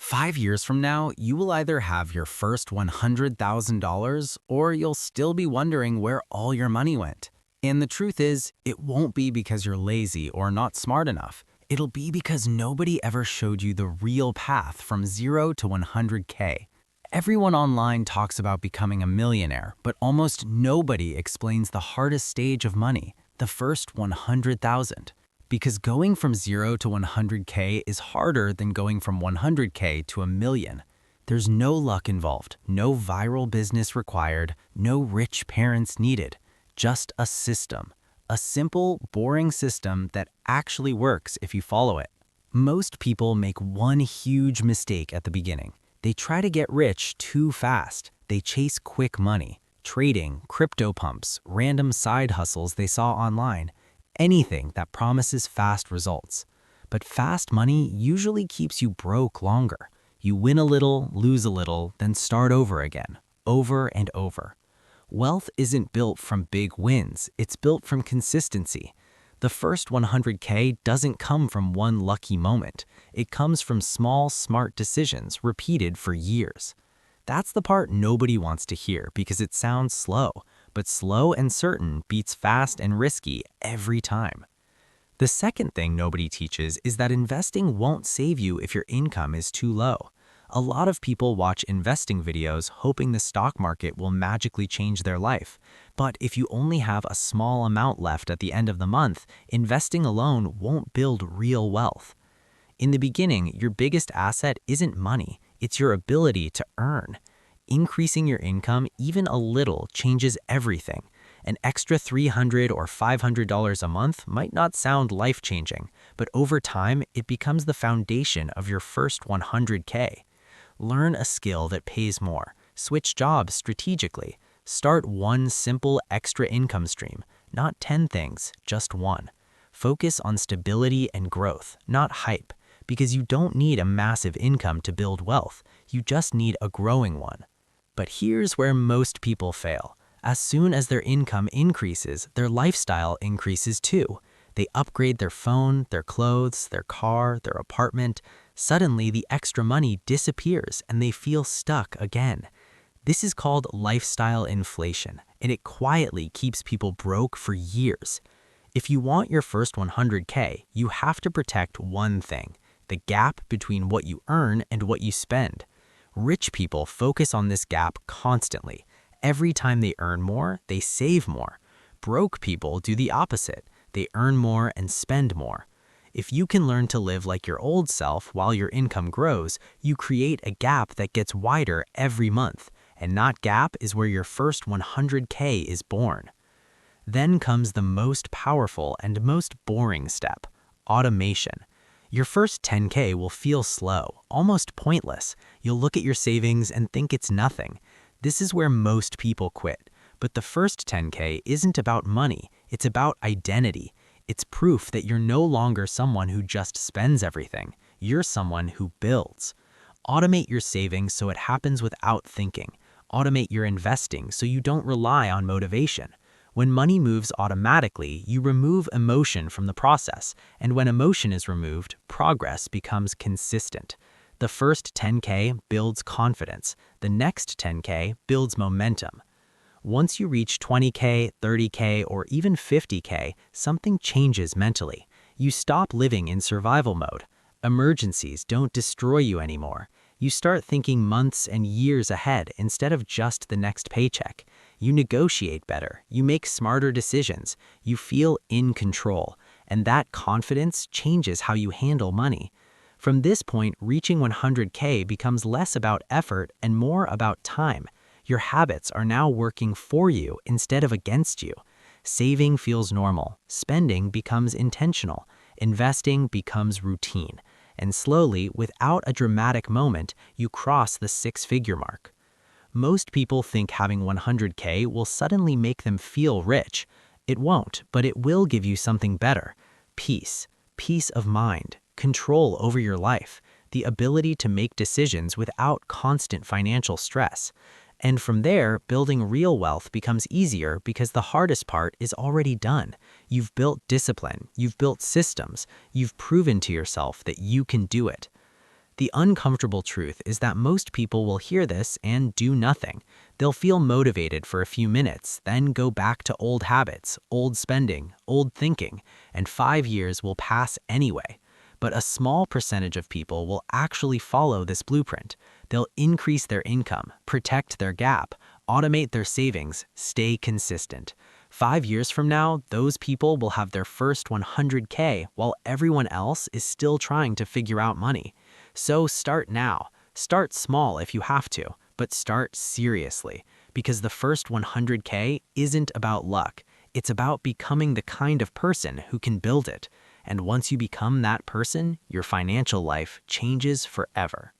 5 years from now, you will either have your first $100,000 or you'll still be wondering where all your money went. And the truth is, it won't be because you're lazy or not smart enough. It'll be because nobody ever showed you the real path from 0 to 100K. Everyone online talks about becoming a millionaire, but almost nobody explains the hardest stage of money, the first 100,000. Because going from 0 to 100K is harder than going from 100K to a million. There's no luck involved, no viral business required, no rich parents needed. Just a system. A simple, boring system that actually works if you follow it. Most people make one huge mistake at the beginning. They try to get rich too fast. They chase quick money, trading, crypto pumps, random side hustles they saw online. Anything that promises fast results. But fast money usually keeps you broke longer. You win a little, lose a little, then start over again, over and over. Wealth isn't built from big wins, it's built from consistency. The first 100K doesn't come from one lucky moment. It comes from small, smart decisions repeated for years. That's the part nobody wants to hear because it sounds slow. But slow and certain beats fast and risky every time. The second thing nobody teaches is that investing won't save you if your income is too low. A lot of people watch investing videos hoping the stock market will magically change their life. But if you only have a small amount left at the end of the month, investing alone won't build real wealth. In the beginning, your biggest asset isn't money, it's your ability to earn. Increasing your income even a little changes everything. An extra $300 or $500 a month might not sound life-changing, but over time, it becomes the foundation of your first 100K. Learn a skill that pays more. Switch jobs strategically. Start one simple extra income stream, not 10 things, just one. Focus on stability and growth, not hype, because you don't need a massive income to build wealth. You just need a growing one. But here's where most people fail. As soon as their income increases, their lifestyle increases too. They upgrade their phone, their clothes, their car, their apartment. Suddenly, the extra money disappears and they feel stuck again. This is called lifestyle inflation, and it quietly keeps people broke for years. If you want your first 100K, you have to protect one thing: the gap between what you earn and what you spend. Rich people focus on this gap constantly. Every time they earn more, they save more. Broke people do the opposite. They earn more and spend more. If you can learn to live like your old self while your income grows, you create a gap that gets wider every month. And that gap is where your first 100K is born. Then comes the most powerful and most boring step: automation. Your first 10K will feel slow, almost pointless. You'll look at your savings and think it's nothing. This is where most people quit. But the first 10K isn't about money, it's about identity. It's proof that you're no longer someone who just spends everything. You're someone who builds. Automate your savings so it happens without thinking. Automate your investing so you don't rely on motivation. When money moves automatically, you remove emotion from the process, and when emotion is removed, progress becomes consistent. The first 10K builds confidence. The next 10K builds momentum. Once you reach 20K, 30K, or even 50K, something changes mentally. You stop living in survival mode. Emergencies don't destroy you anymore. You start thinking months and years ahead instead of just the next paycheck. You negotiate better, you make smarter decisions, you feel in control, and that confidence changes how you handle money. From this point, reaching 100K becomes less about effort and more about time. Your habits are now working for you instead of against you. Saving feels normal, spending becomes intentional, investing becomes routine, and slowly, without a dramatic moment, you cross the six-figure mark. Most people think having 100K will suddenly make them feel rich. It won't, but it will give you something better: peace, peace of mind, control over your life, the ability to make decisions without constant financial stress. And from there, building real wealth becomes easier because the hardest part is already done. You've built discipline, you've built systems, you've proven to yourself that you can do it. The uncomfortable truth is that most people will hear this and do nothing. They'll feel motivated for a few minutes, then go back to old habits, old spending, old thinking, and 5 years will pass anyway. But a small percentage of people will actually follow this blueprint. They'll increase their income, protect their gap, automate their savings, stay consistent. 5 years from now, those people will have their first 100K while everyone else is still trying to figure out money. So start now. Start small if you have to, but start seriously, because the first 100K isn't about luck. It's about becoming the kind of person who can build it. And once you become that person, your financial life changes forever.